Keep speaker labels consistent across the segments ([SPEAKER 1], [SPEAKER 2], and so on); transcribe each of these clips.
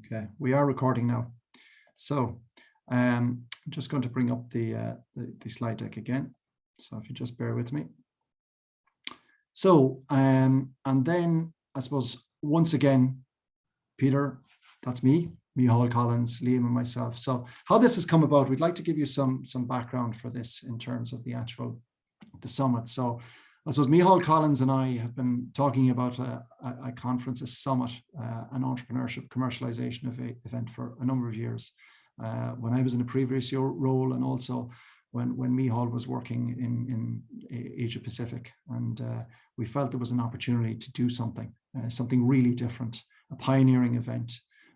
[SPEAKER 1] Okay, we are recording now. So I'm just going to bring up the slide deck again. So if you just bear with me. So, and then I suppose, once again, Peter, that's me, Micheál Collins, Liam and myself. So how this has come about, we'd like to give you some background for this in terms of the summit. So I suppose Micheál Collins and I have been talking about a conference, a summit, an entrepreneurship commercialization event for a number of years. When I was in a previous role, and also when Micheál was working in Asia Pacific, and we felt there was an opportunity to do something really different, a pioneering event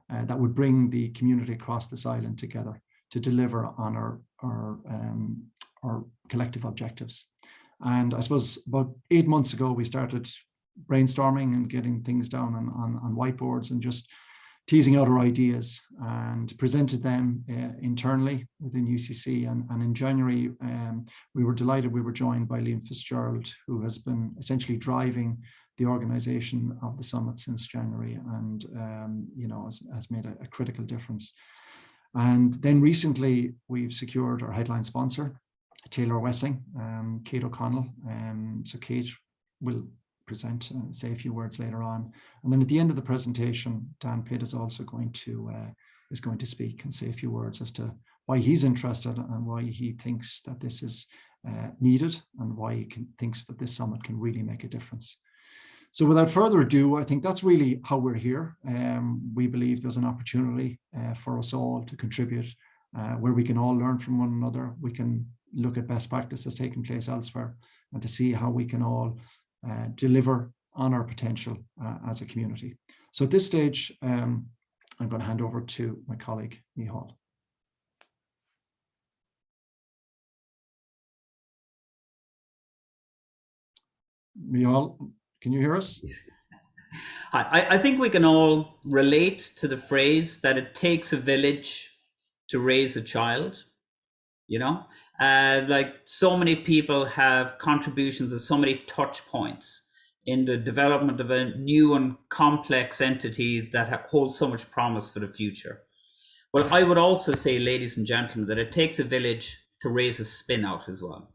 [SPEAKER 1] that would bring the community across this island together to deliver on our collective objectives. And I suppose about 8 months ago, we started brainstorming and getting things down on whiteboards and just teasing out our ideas, and presented them internally within UCC. And in January, we were delighted we were joined by Liam Fitzgerald, who has been essentially driving the organization of the summit since January, and has made a critical difference. And then recently, we've secured our headline sponsor, Taylor Wessing, Kate O'Connell. So Kate will present and say a few words later on. And then at the end of the presentation, Dan Pitt is also going to speak and say a few words as to why he's interested and why he thinks that this is needed, and why he thinks that this summit can really make a difference. So without further ado, I think that's really how we're here. We believe there's an opportunity for us all to contribute, where we can all learn from one another. We can look at best practices taking place elsewhere, and to see how we can all deliver on our potential as a community. So at this stage, I'm going to hand over to my colleague, Micheál. Micheál, can you hear us?
[SPEAKER 2] Hi, I think we can all relate to the phrase that it takes a village to raise a child. Like so many people have contributions and so many touch points in the development of a new and complex entity that holds so much promise for the future. Well, I would also say, ladies and gentlemen, that it takes a village to raise a Spinout as well.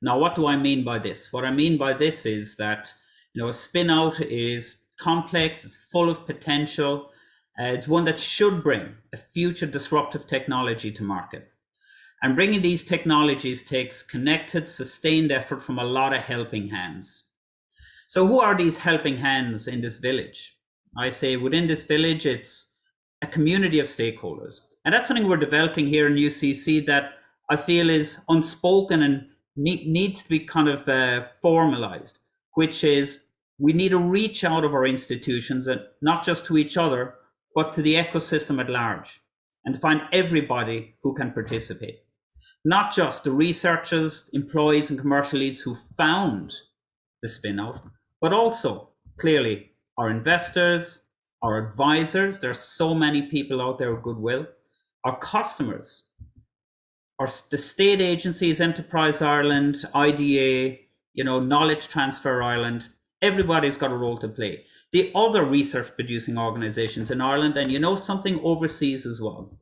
[SPEAKER 2] Now, what do I mean by this? What I mean by this is that, a Spinout is complex, it's full of potential. It's one that should bring a future disruptive technology to market. And bringing these technologies takes connected, sustained effort from a lot of helping hands. So who are these helping hands in this village? I say within this village, it's a community of stakeholders. And that's something we're developing here in UCC that I feel is unspoken and needs to be kind of formalized, which is we need to reach out of our institutions, and not just to each other, but to the ecosystem at large, and to find everybody who can participate. Not just the researchers, employees and commercial leads who found the Spinout, but also clearly our investors, our advisors. There's so many people out there of goodwill, our customers, the state agencies, Enterprise Ireland, IDA, Knowledge Transfer Ireland. Everybody's got a role to play. The other research producing organizations in Ireland, and something overseas as well.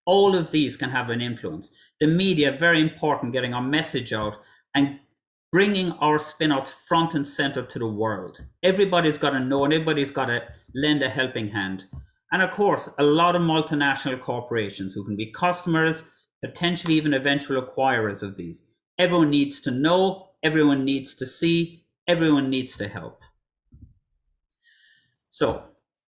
[SPEAKER 2] All of these can have an influence. The media, very important, getting our message out and bringing our Spinouts front and center to the world. Everybody's got to know, and everybody's got to lend a helping hand. And of course, a lot of multinational corporations who can be customers, potentially even eventual acquirers of these. Everyone needs to know, everyone needs to see, everyone needs to help. So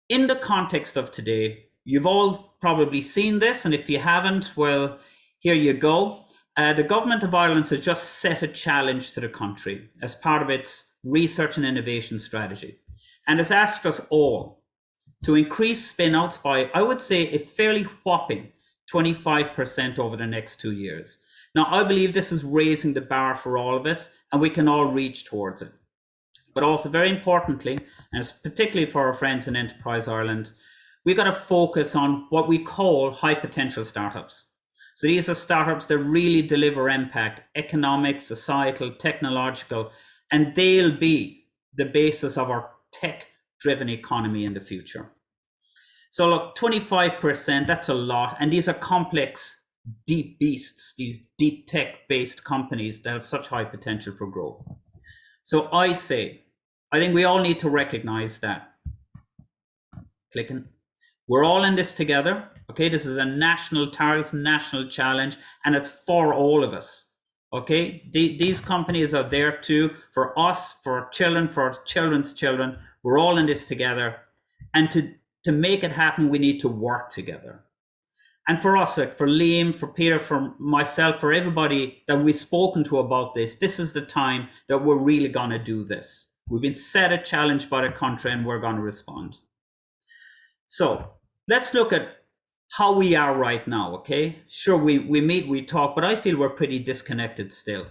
[SPEAKER 2] in the context of today, you've all probably seen this, and if you haven't, well, here you go. The government of Ireland has just set a challenge to the country as part of its research and innovation strategy, and has asked us all to increase spinouts by, I would say, a fairly whopping 25% over the next 2 years. Now, I believe this is raising the bar for all of us, and we can all reach towards it. But also, very importantly, and particularly for our friends in Enterprise Ireland, we've got to focus on what we call high potential startups. So these are startups that really deliver impact, economic, societal, technological, and they'll be the basis of our tech-driven economy in the future. So look, 25%, that's a lot. And these are complex, deep beasts, these deep tech-based companies that have such high potential for growth. So I think we all need to recognize that. Clicking. We're all in this together. Okay, this is a national target, national challenge, and it's for all of us. Okay, these companies are there too, for us, for our children, for our children's children. We're all in this together. And to make it happen, we need to work together. And for us, like for Liam, for Peter, for myself, for everybody that we've spoken to about this, this is the time that we're really going to do this. We've been set a challenge by the country and we're going to respond. So let's look at how we are right now, okay? Sure, we meet, we talk, but I feel we're pretty disconnected still.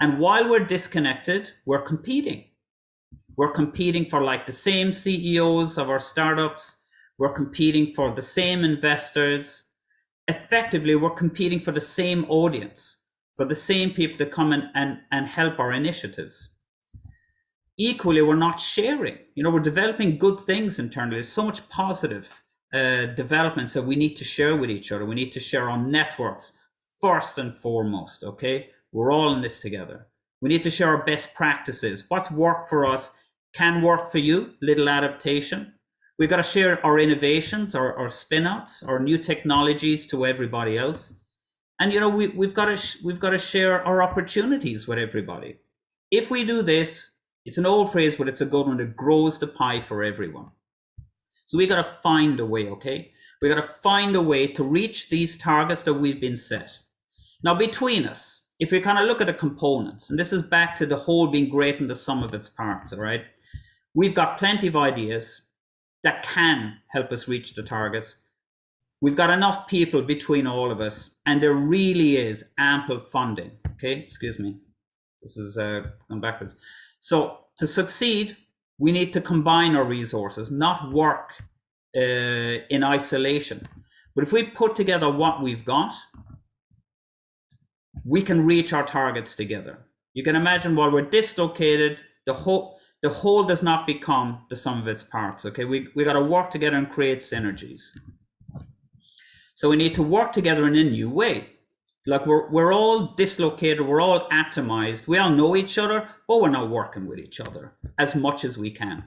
[SPEAKER 2] And while we're disconnected, we're competing. We're competing for like the same CEOs of our startups. We're competing for the same investors. Effectively, we're competing for the same audience, for the same people to come and help our initiatives. Equally, we're not sharing. We're developing good things internally. There's so much positive developments that we need to share with each other. We need to share on networks first and foremost, okay? We're all in this together. We need to share our best practices. What's worked for us can work for you, little adaptation. We've got to share our innovations, our spinouts, our new technologies to everybody else. And we've got to share our opportunities with everybody. If we do this, it's an old phrase, but it's a good one. It grows the pie for everyone. So we got to find a way, okay? We got to find a way to reach these targets that we've been set. Now, between us, if we kind of look at the components, and this is back to the whole being greater than the sum of its parts, all right? We've got plenty of ideas that can help us reach the targets. We've got enough people between all of us, and there really is ample funding, okay? Excuse me. This is going backwards. So to succeed, we need to combine our resources, not work in isolation. But if we put together what we've got, we can reach our targets together. You can imagine while we're dislocated, the whole does not become the sum of its parts. Okay, we got to work together and create synergies. So we need to work together in a new way. Like we're all dislocated, we're all atomized. We all know each other, but we're not working with each other as much as we can.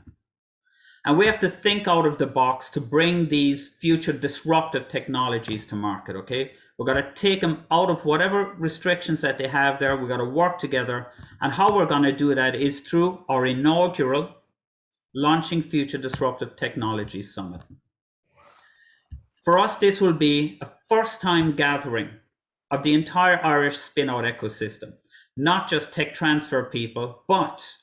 [SPEAKER 2] And we have to think out of the box to bring these future disruptive technologies to market, okay? We've got to take them out of whatever restrictions that they have there. We've got to work together. And how we're going to do that is through our inaugural Launching Future Disruptive Technologies Summit. For us, this will be a first-time gathering of the entire Irish Spinout ecosystem, not just tech transfer people, but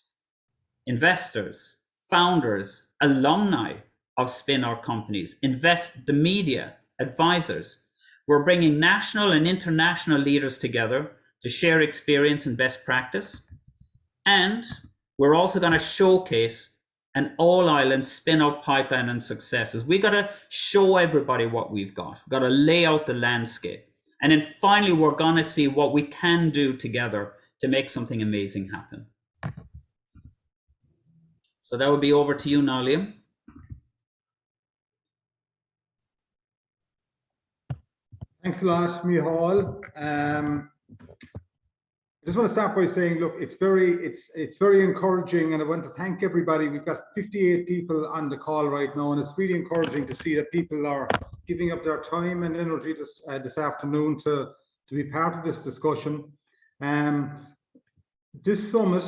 [SPEAKER 2] investors, founders, alumni of Spinout companies, the media, advisors. We're bringing national and international leaders together to share experience and best practice. And we're also going to showcase an all-island spin-out pipeline and successes. We got to show everybody what we've got. We've got to lay out the landscape. And then finally, we're going to see what we can do together to make something amazing happen. So that would be over to you now, Liam.
[SPEAKER 3] Thanks a lot, Michal. I just want to start by saying, look, it's very encouraging, and I want to thank everybody. We've got 58 people on the call right now, and it's really encouraging to see that people are giving up their time and energy this afternoon to be part of this discussion. This summit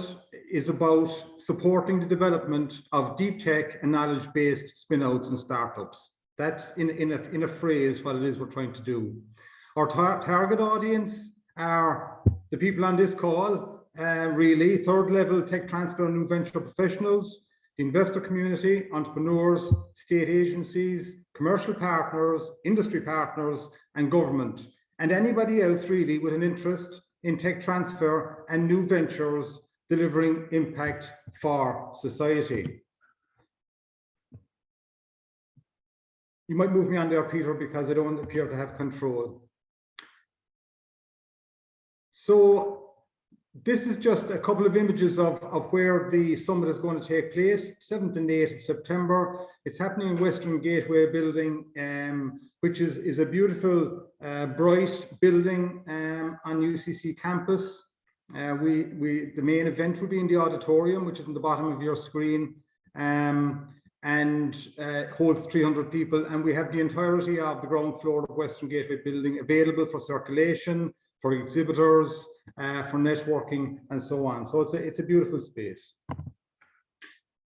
[SPEAKER 3] is about supporting the development of deep tech and knowledge-based spin-outs and startups. That's in a phrase what it is we're trying to do. Our target audience are the people on this call, really third-level tech transfer and new venture professionals, the investor community, entrepreneurs, state agencies, commercial partners, industry partners, and government, and anybody else really with an interest in tech transfer and new ventures delivering impact for society. You might move me on there, Peter, because I don't appear to have control. So this is just a couple of images of where the summit is going to take place, 7th and 8th of September. It's happening in Western Gateway building, which is a beautiful, bright building on UCC campus. The main event will be in the auditorium, which is in the bottom of your screen, and holds 300 people. And we have the entirety of the ground floor of Western Gateway building available for circulation, for exhibitors, for networking, and so on. So it's a beautiful space.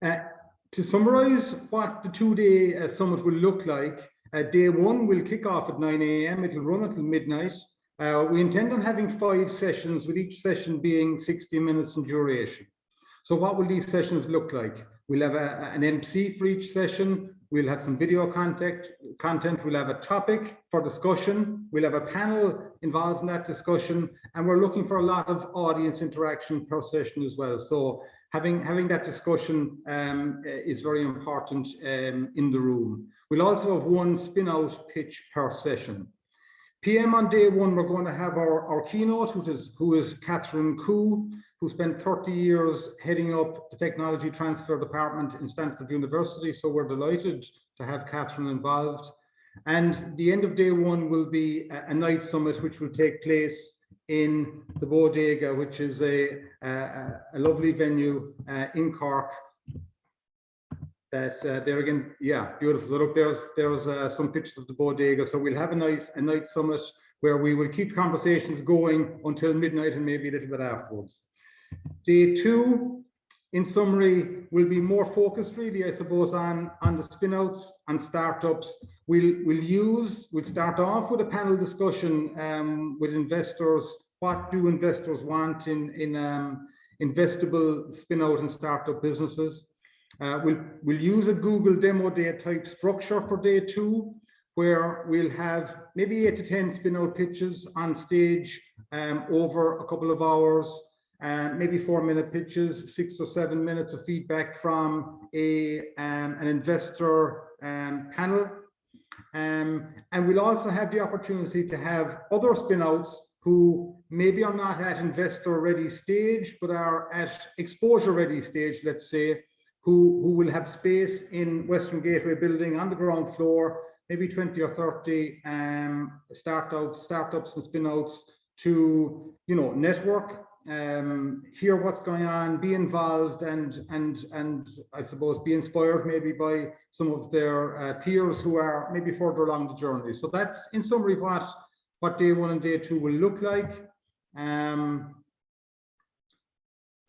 [SPEAKER 3] To summarize what the two-day summit will look like, day one will kick off at 9 a.m. It will run until midnight. We intend on having 5 sessions, with each session being 60 minutes in duration. So what will these sessions look like? We'll have an MC for each session. We'll have some video content. We'll have a topic for discussion. We'll have a panel involved in that discussion. And we're looking for a lot of audience interaction per session as well. So having that discussion is very important in the room. We'll also have 1 spin-out pitch per session. PM on day one, we're going to have our keynote, who is Catherine Koo, who spent 30 years heading up the technology transfer department in Stanford University. So we're delighted to have Catherine involved. And the end of day one will be a night summit, which will take place in the Bodega, which is a lovely venue in Cork. That's there again, yeah, beautiful. So look, there's some pictures of the Bodega. So we'll have a night summit where we will keep conversations going until midnight and maybe a little bit afterwards. Day two, in summary, will be more focused really, I suppose, on the spinouts and startups. We'll start off with a panel discussion with investors. What do investors want in investable spinout and startup businesses? We'll use a Google demo day type structure for day two, where we'll have maybe 8 to 10 spinout pitches on stage over a couple of hours. Maybe 4-minute pitches, 6 or 7 minutes of feedback from an investor panel. And we'll also have the opportunity to have other spinouts who maybe are not at investor ready stage, but are at exposure ready stage, let's say, who will have space in Western Gateway building on the ground floor, maybe 20 or 30 startups and spinouts to, network, hear what's going on, be involved, and I suppose be inspired maybe by some of their peers who are maybe further along the journey. So that's in summary what day one and day two will look like.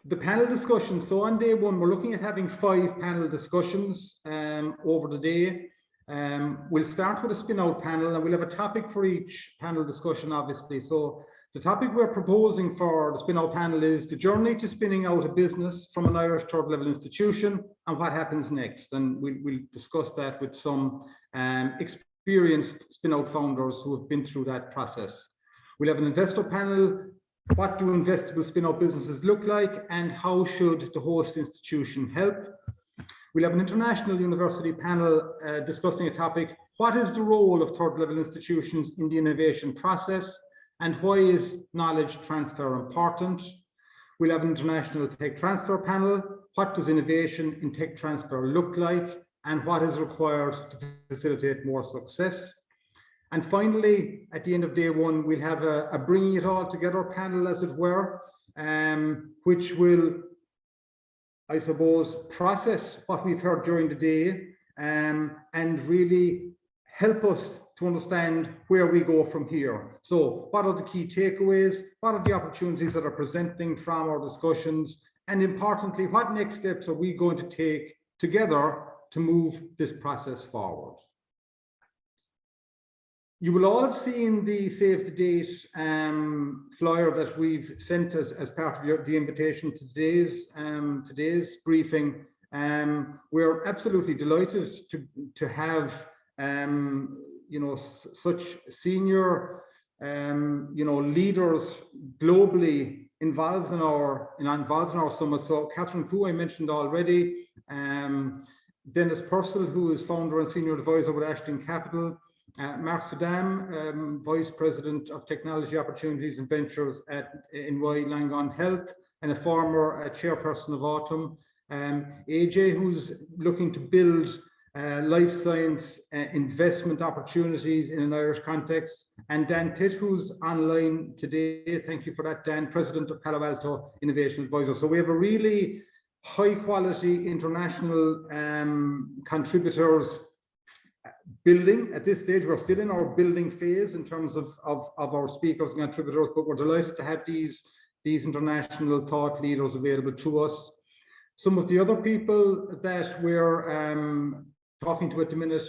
[SPEAKER 3] The panel discussion. So on day one, we're looking at having 5 panel discussions over the day. We'll start with a spin-out panel, and we'll have a topic for each panel discussion, obviously. So the topic we're proposing for the spin-out panel is the journey to spinning out a business from an Irish third-level institution and what happens next. And we'll discuss that with some experienced spin-out founders who have been through that process. We'll have an investor panel. What do investable spin-out businesses look like, and how should the host institution help? We'll have an international university panel discussing a topic: what is the role of third-level institutions in the innovation process, and why is knowledge transfer important? We'll have an international tech transfer panel. What does innovation in tech transfer look like, and what is required to facilitate more success? And finally, at the end of day one, we'll have a bringing it all together panel, as it were, which will, I suppose, process what we've heard during the day and really help us to understand where we go from here. So what are the key takeaways? What are the opportunities that are presenting from our discussions? And importantly, what next steps are we going to take together to move this process forward? You will all have seen the save the date flyer that we've sent as part of the invitation to today's briefing. We're absolutely delighted to have such senior leaders globally involved in our summit. So Catherine Koo, I mentioned already. Dennis Purcell, who is founder and senior advisor with Ashton Capital. Mark Saddam, Vice President of Technology Opportunities and Ventures at NY Langon Health, and a former chairperson of Autumn. AJ, who's looking to build life science investment opportunities in an Irish context, and Dan Pitt, who's online today. Thank you for that, Dan, President of Palo Alto Innovation Advisor. So we have a really high quality international contributors building. At this stage, we're still in our building phase in terms of our speakers and contributors, but we're delighted to have these international thought leaders available to us. Some of the other people that we're talking to at the minute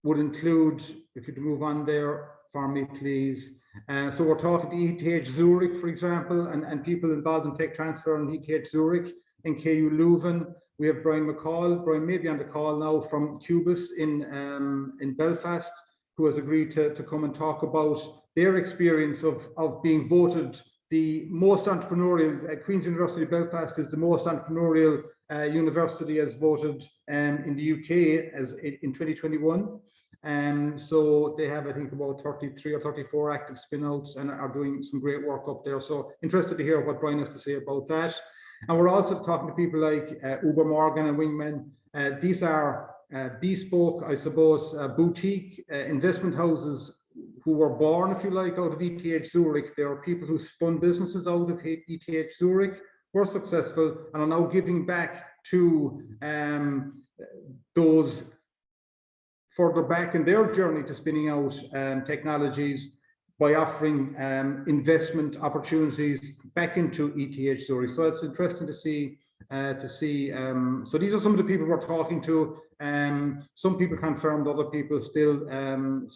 [SPEAKER 3] would include, if you could move on there for me, please. So we're talking to ETH Zurich, for example, and people involved in tech transfer in ETH Zurich, and KU Leuven. We have Brian McCall. Brian may be on the call now from Cubis in Belfast, who has agreed to come and talk about their experience of being voted the most entrepreneurial. Queen's University Belfast is the most entrepreneurial university as voted in the UK as in 2021. So they have, I think, about 33 or 34 active spinouts and are doing some great work up there. So interested to hear what Brian has to say about that. And we're also talking to people like Uber Morgan and Wingman. These are bespoke, I suppose, boutique investment houses who were born, if you like, out of ETH Zurich. There are people who spun businesses out of ETH Zurich, were successful, and are now giving back to those further back in their journey to spinning out technologies by offering investment opportunities back into ETH Zurich. So it's interesting to see. So these are some of the people we're talking to. Some people confirmed, other people still in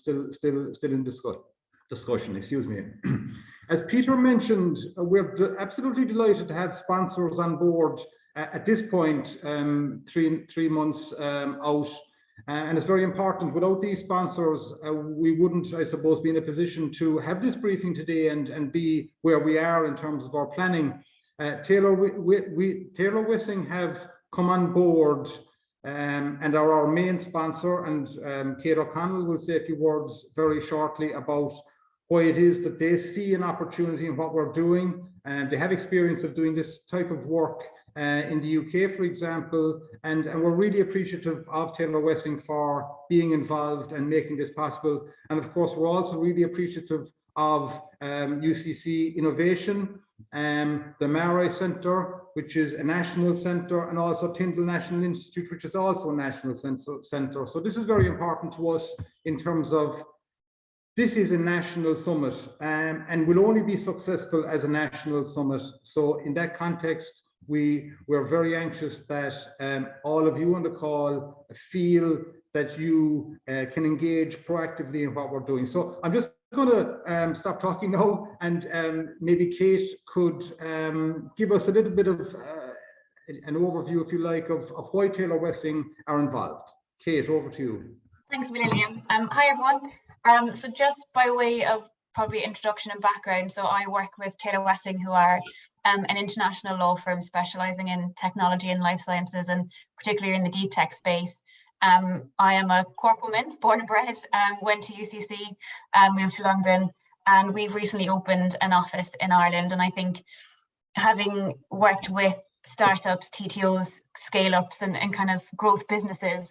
[SPEAKER 3] discussion. Excuse me. As Peter mentioned, we're absolutely delighted to have sponsors on board at this point, 3 months out. And it's very important. Without these sponsors, we wouldn't, I suppose, be in a position to have this briefing today and be where we are in terms of our planning. Taylor Wissing have come on board and are our main sponsor. And Kate O'Connell will say a few words very shortly about why it is that they see an opportunity in what we're doing. And they have experience of doing this type of work in the UK, for example, and we're really appreciative of Taylor Wessing for being involved and making this possible. And of course, we're also really appreciative of UCC Innovation, the Marai Centre, which is a national centre, and also Tyndall National Institute, which is also a national centre. So this is very important to us in terms of this is a national summit and will only be successful as a national summit. So in that context, we're very anxious that all of you on the call feel that you can engage proactively in what we're doing. So I'm just going to stop talking now, and maybe Kate could give us a little bit of an overview, if you like, of why Taylor Wessing are involved. Kate, over to you.
[SPEAKER 4] Thanks, William. Hi, everyone. So just by way of probably introduction and background, so I work with Taylor Wessing, who are an international law firm specializing in technology and life sciences, and particularly in the deep tech space. I am a Cork woman, born and bred, went to UCC, moved to London, and we've recently opened an office in Ireland. And I think having worked with startups, TTOs, scale-ups, and kind of growth businesses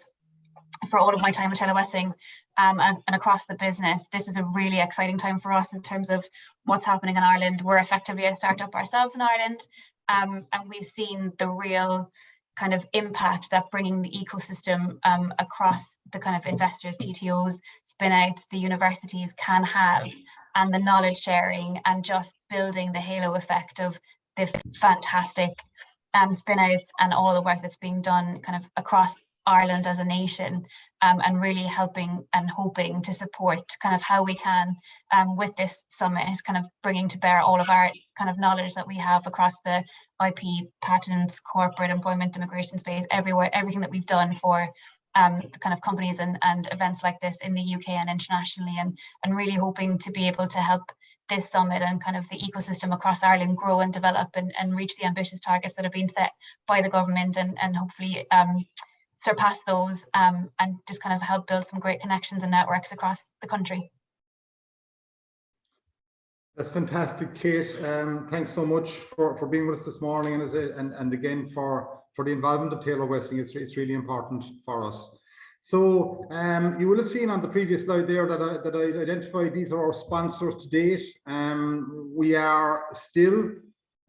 [SPEAKER 4] for all of my time at Taylor Wessing and across the business, this is a really exciting time for us in terms of what's happening in Ireland. We're effectively a startup ourselves in Ireland, and we've seen the real kind of impact that bringing the ecosystem across the kind of investors, TTOs, Spinouts, the universities can have, and the knowledge sharing and just building the halo effect of the fantastic Spinouts and all of the work that's being done kind of across Ireland as a nation, and really helping and hoping to support kind of how we can with this summit, kind of bringing to bear all of our kind of knowledge that we have across the IP, patents, corporate, employment, immigration space, everywhere, everything that we've done for the kind of companies and events like this in the UK and internationally, and really hoping to be able to help this summit and kind of the ecosystem across Ireland grow and develop and reach the ambitious targets that have been set by the government, and hopefully surpass those and just kind of help build some great connections and networks across the country.
[SPEAKER 3] That's fantastic, Kate. Thanks so much for being with us this morning, and again for the involvement of Taylor Wessing. It's really important for us. So you will have seen on the previous slide there that I identified these are our sponsors to date. We are still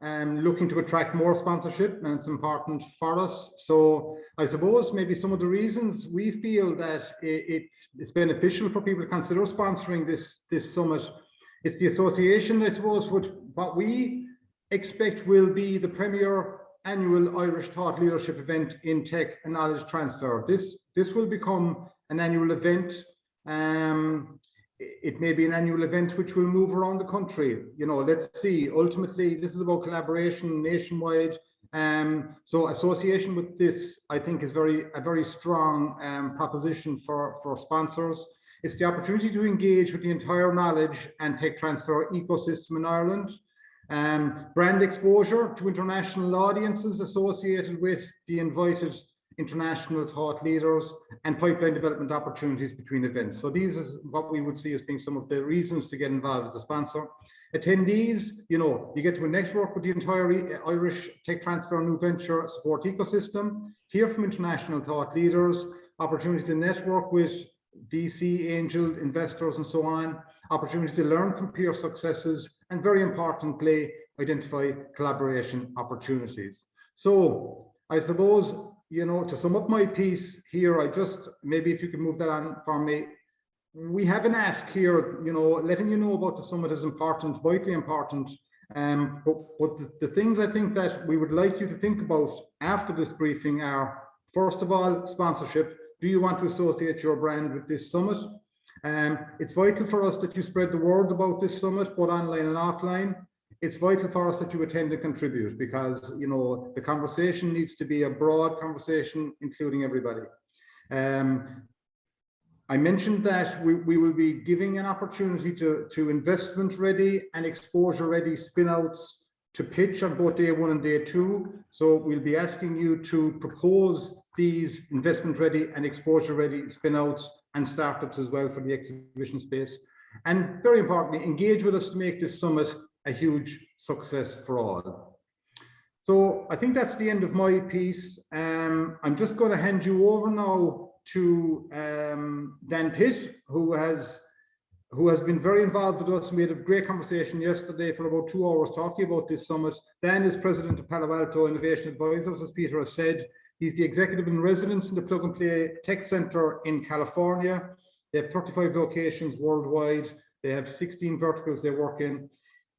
[SPEAKER 3] looking to attract more sponsorship, and it's important for us. So I suppose maybe some of the reasons we feel that it's beneficial for people to consider sponsoring this summit. It's the association, I suppose, with what we expect will be the premier annual Irish thought leadership event in tech and knowledge transfer. This will become an annual event. It may be an annual event which will move around the country. You know, let's see. Ultimately, this is about collaboration nationwide. So association with this, I think, is a very strong proposition for sponsors. It's the opportunity to engage with the entire knowledge and tech transfer ecosystem in Ireland. Brand exposure to international audiences associated with the invited international thought leaders, and pipeline development opportunities between events. So these is what we would see as being some of the reasons to get involved as a sponsor. Attendees, you know, you get to network with the entire Irish tech transfer new venture support ecosystem, hear from international thought leaders, opportunities to network with VC, angel investors, and so on, opportunities to learn from peer successes, and very importantly, identify collaboration opportunities. So I suppose, you know, to sum up my piece here, maybe if you can move that on for me. We have an ask here, you know, letting you know about the summit is important, vitally important. But the things I think that we would like you to think about after this briefing are, first of all, sponsorship. Do you want to associate your brand with this summit? It's vital for us that you spread the word about this summit, both online and offline. It's vital for us that you attend and contribute, because, you know, the conversation needs to be a broad conversation, including everybody. I mentioned that we will be giving an opportunity to investment ready and exposure ready spinouts to pitch on both day one and day two. So we'll be asking you to propose these investment ready and exposure ready spinouts and startups as well for the exhibition space. And very importantly, engage with us to make this summit a huge success for all. So I think that's the end of my piece. I'm just going to hand you over now to Dan Pitt, who has been very involved with us. We had a great conversation yesterday for about 2 hours talking about this summit. Dan is president of Palo Alto Innovation Advisors, as Peter has said. He's the executive in residence in the Plug and Play Tech Center in California. They have 35 locations worldwide. They have 16 verticals they work in.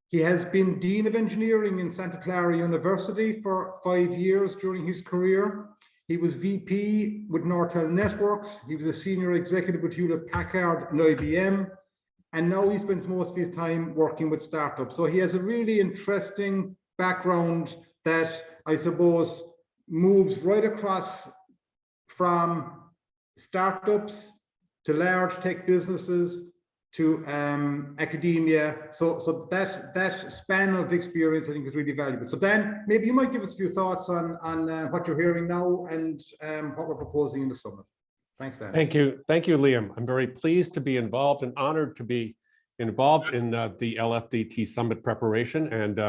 [SPEAKER 3] He has been Dean of Engineering in Santa Clara University for 5 years during his career. He was VP with Nortel Networks. He was a senior executive with Hewlett Packard and IBM. And now he spends most of his time working with startups. So he has a really interesting background that I suppose moves right across from startups to large tech businesses to academia. So that span of experience, I think, is really valuable. So Dan, maybe you might give us a few thoughts on what you're hearing now and what we're proposing in the summit. Thanks, Dan.
[SPEAKER 5] Thank you, Liam. I'm very pleased to be involved and honored to be involved in the LFDT summit preparation, and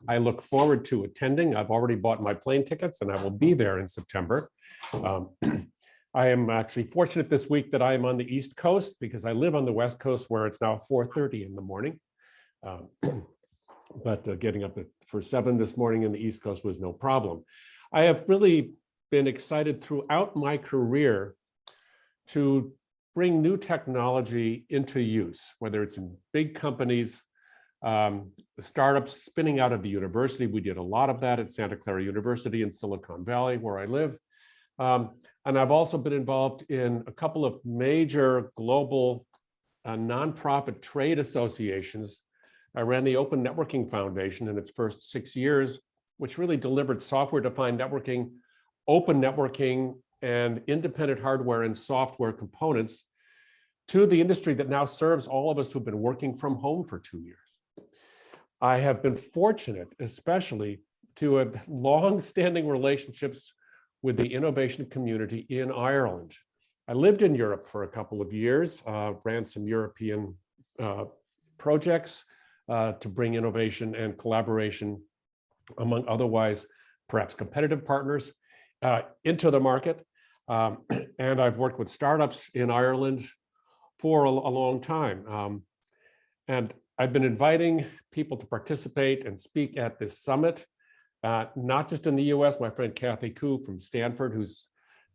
[SPEAKER 5] I look forward to attending. I've already bought my plane tickets, and I will be there in September. I am actually fortunate this week that I am on the East Coast, because I live on the West Coast where it's now 4:30 in the morning. But getting up for 7 this morning in the East Coast was no problem. I have really been excited throughout my career to bring new technology into use, whether it's in big companies, startups spinning out of the university. We did a lot of that at Santa Clara University in Silicon Valley, where I live. And I've also been involved in a couple of major global nonprofit trade associations. I ran the Open Networking Foundation in its first 6 years, which really delivered software-defined networking, open networking, and independent hardware and software components to the industry that now serves all of us who've been working from home for 2 years. I have been fortunate, especially, to have long-standing relationships with the innovation community in Ireland. I lived in Europe for a couple of years, ran some European projects to bring innovation and collaboration among otherwise perhaps competitive partners into the market. And I've worked with startups in Ireland for a long time. And I've been inviting people to participate and speak at this summit, not just in the US. My friend Kathy Koo from Stanford, who's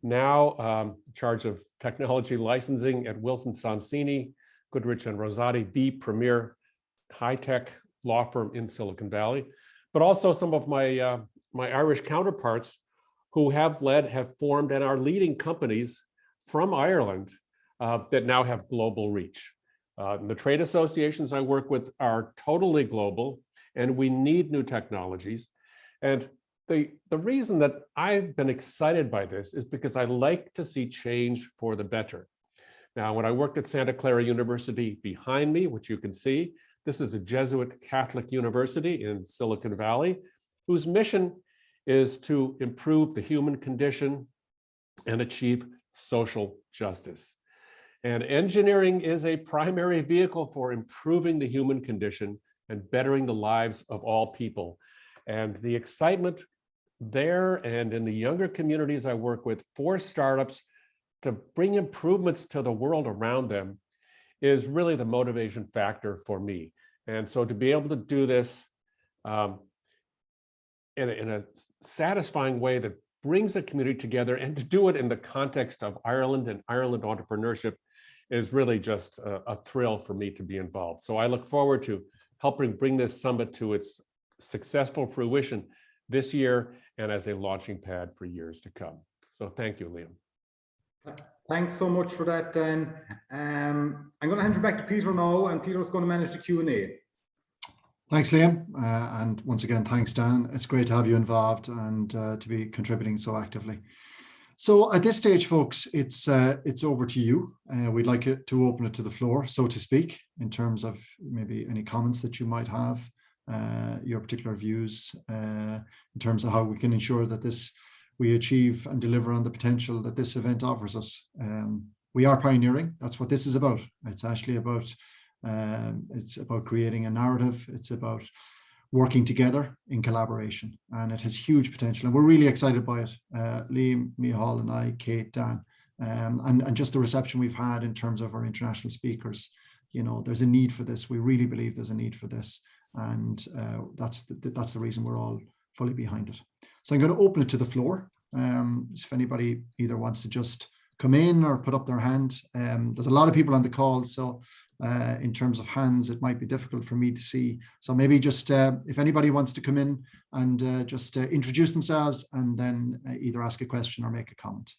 [SPEAKER 5] now in charge of technology licensing at Wilson Sonsini, Goodrich and Rosati, the premier high-tech law firm in Silicon Valley, but also some of my my Irish counterparts who have formed and are leading companies from Ireland that now have global reach. The trade associations I work with are totally global, and we need new technologies. And the reason that I've been excited by this is because I like to see change for the better. Now, when I worked at Santa Clara University behind me, which you can see, this is a Jesuit Catholic university in Silicon Valley, whose mission is to improve the human condition and achieve social justice. And engineering is a primary vehicle for improving the human condition and bettering the lives of all people. And the excitement there and in the younger communities I work with for startups to bring improvements to the world around them is really the motivation factor for me. And so to be able to do this in a satisfying way that brings a community together, and to do it in the context of Ireland and Ireland entrepreneurship is really just a thrill for me to be involved. So I look forward to helping bring this summit to its successful fruition this year and as a launching pad for years to come. So thank you, Liam.
[SPEAKER 3] Thanks so much for that, Dan. I'm going to hand you back to Peter now, and Peter's going to manage the Q&A.
[SPEAKER 1] Thanks, Liam. And once again, thanks, Dan. It's great to have you involved and to be contributing so actively. So at this stage, folks, it's over to you. We'd like it to open it to the floor, so to speak, in terms of maybe any comments that you might have, your particular views in terms of how we can ensure that we achieve and deliver on the potential that this event offers us. We are pioneering. That's what this is about. It's actually about creating a narrative. It's about working together in collaboration, and it has huge potential, and we're really excited by it. Liam, Micheál and I, Kate, Dan, and just the reception we've had in terms of our international speakers. You know, there's a need for this. We really believe there's a need for this, and that's the reason we're all fully behind it. So I'm going to open it to the floor. If anybody either wants to just come in or put up their hand. There's a lot of people on the call, so in terms of hands, it might be difficult for me to see. So maybe just if anybody wants to come in and just introduce themselves and then either ask a question or make a comment.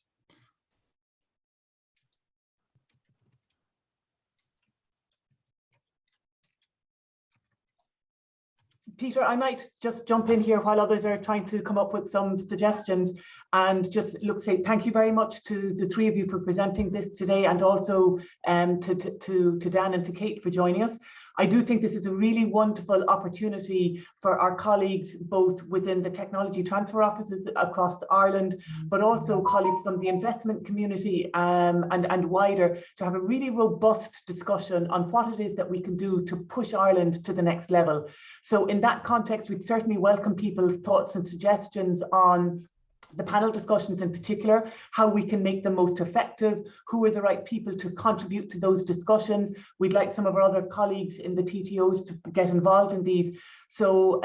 [SPEAKER 6] Peter, I might just jump in here while others are trying to come up with some suggestions, and just say thank you very much to the three of you for presenting this today, and also to Dan and to Kate for joining us. I do think this is a really wonderful opportunity for our colleagues, both within the technology transfer offices across Ireland, but also colleagues from the investment community and wider, to have a really robust discussion on what it is that we can do to push Ireland to the next level. So in that context, we'd certainly welcome people's thoughts and suggestions on the panel discussions in particular, how we can make them most effective, who are the right people to contribute to those discussions. We'd like some of our other colleagues in the TTOs to get involved in these. So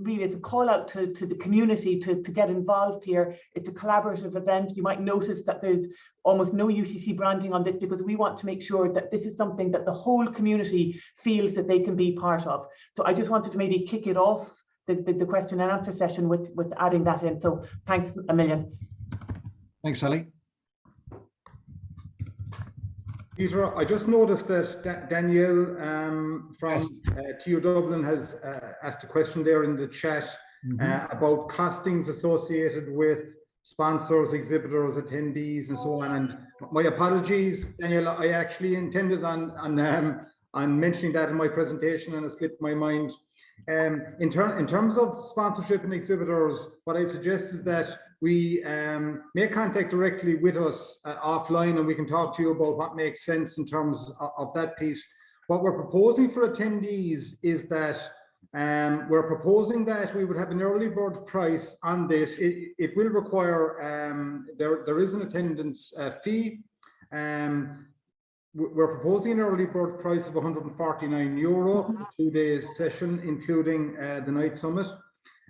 [SPEAKER 6] really it's a call out to the community to get involved here. It's a collaborative event. You might notice that there's almost no UCC branding on this, because we want to make sure that this is something that the whole community feels that they can be part of. So I just wanted to maybe kick it off, the question and answer session, with adding that in. So thanks a million.
[SPEAKER 1] Thanks, Sally.
[SPEAKER 3] Peter, I just noticed that Danielle from TU Dublin has asked a question there in the chat about costings associated with sponsors, exhibitors, attendees, and so on. And my apologies, Danielle, I actually intended on mentioning that in my presentation, and it slipped my mind. In terms of sponsorship and exhibitors, what I suggest is that we make contact directly with us offline, and we can talk to you about what makes sense in terms of that piece. What we're proposing for attendees is that we're proposing that we would have an early bird price on this. It will require, there is an attendance fee. We're proposing an early bird price of €149, 2-day session, including the night summit.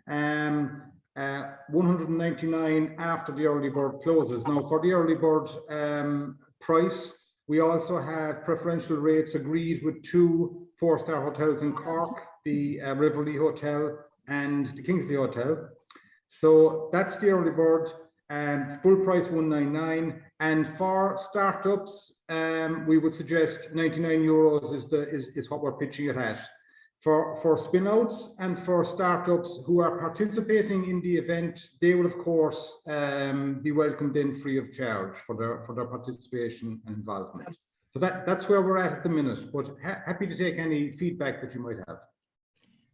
[SPEAKER 3] 199 after the early bird closes. Now, for the early bird price, we also have preferential rates agreed with 2 4-star hotels in Cork, the Riverlea Hotel and the Kingsley Hotel. So that's the early bird, full price €199. And for startups, we would suggest €99 is what we're pitching it at. For spinouts and for startups who are participating in the event, they will of course be welcomed in free of charge for their participation and involvement. So that's where we're at the minute, but happy to take any feedback that you might have.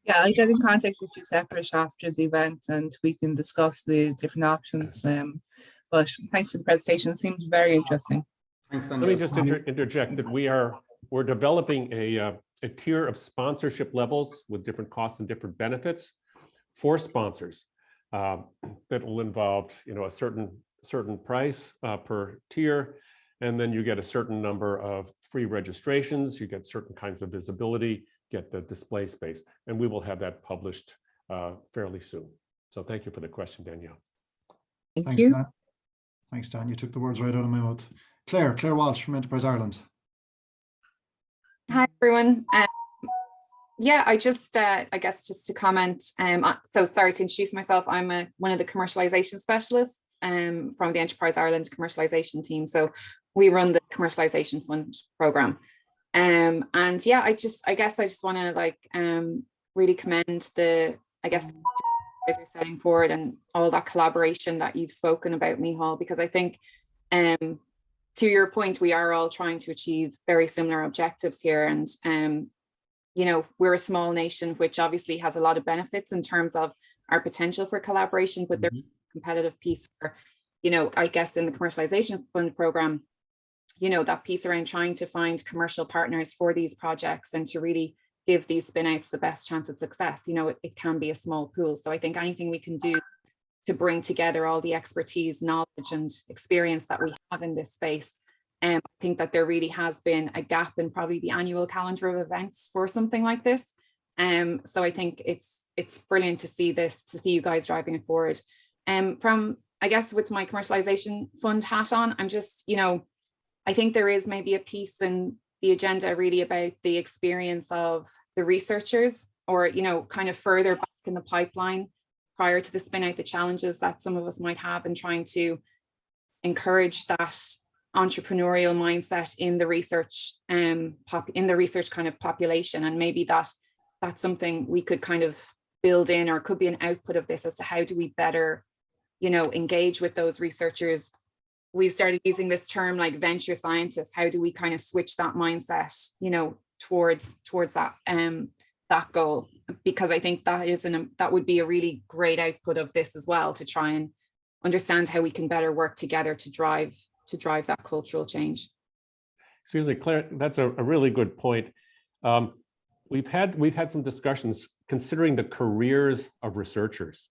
[SPEAKER 7] Yeah, I'll get in contact with you separate after the event and we can discuss the different options. But thanks for the presentation. It seems very interesting.
[SPEAKER 3] Thanks,
[SPEAKER 5] Let me just interject that we're developing a tier of sponsorship levels with different costs and different benefits for sponsors that will involve, a certain price per tier, and then you get a certain number of free registrations, you get certain kinds of visibility, get the display space, and we will have that published fairly soon. So thank you for the question, Danielle.
[SPEAKER 7] Thank you.
[SPEAKER 1] Dan. Thanks, Dan. You took the words right out of my mouth. Claire Walsh from Enterprise Ireland.
[SPEAKER 8] Hi, everyone. Yeah, I just, I guess just to comment, so sorry to introduce myself, I'm one of the commercialization specialists from the Enterprise Ireland commercialization team. So we run the commercialization fund program. And yeah, I guess I just want to really commend the, you guys are setting forward and all that collaboration that you've spoken about, Micheál, because I think to your point, we are all trying to achieve very similar objectives here. And, we're a small nation, which obviously has a lot of benefits in terms of our potential for collaboration, but there's a competitive piece for, I guess in the commercialization fund program, that piece around trying to find commercial partners for these projects and to really give these spinouts the best chance of success. It can be a small pool. So I think anything we can do to bring together all the expertise, knowledge and experience that we have in this space. I think that there really has been a gap in probably the annual calendar of events for something like this. So I think it's brilliant to see you guys driving it forward. From, I guess, with my commercialization fund hat on, I'm just, I think there is maybe a piece in the agenda really about the experience of the researchers or, kind of further back in the pipeline prior to the spin out, the challenges that some of us might have and trying to encourage that entrepreneurial mindset in the research kind of population. And maybe that's something we could kind of build in, or could be an output of this as to how do we better, engage with those researchers. We've started using this term like venture scientists. How do we kind of switch that mindset, towards that goal? Because I think that would be a really great output of this as well, to try and understand how we can better work together to drive that cultural change.
[SPEAKER 5] Excuse me, Claire, that's a really good point. We've had some discussions considering the careers of researchers.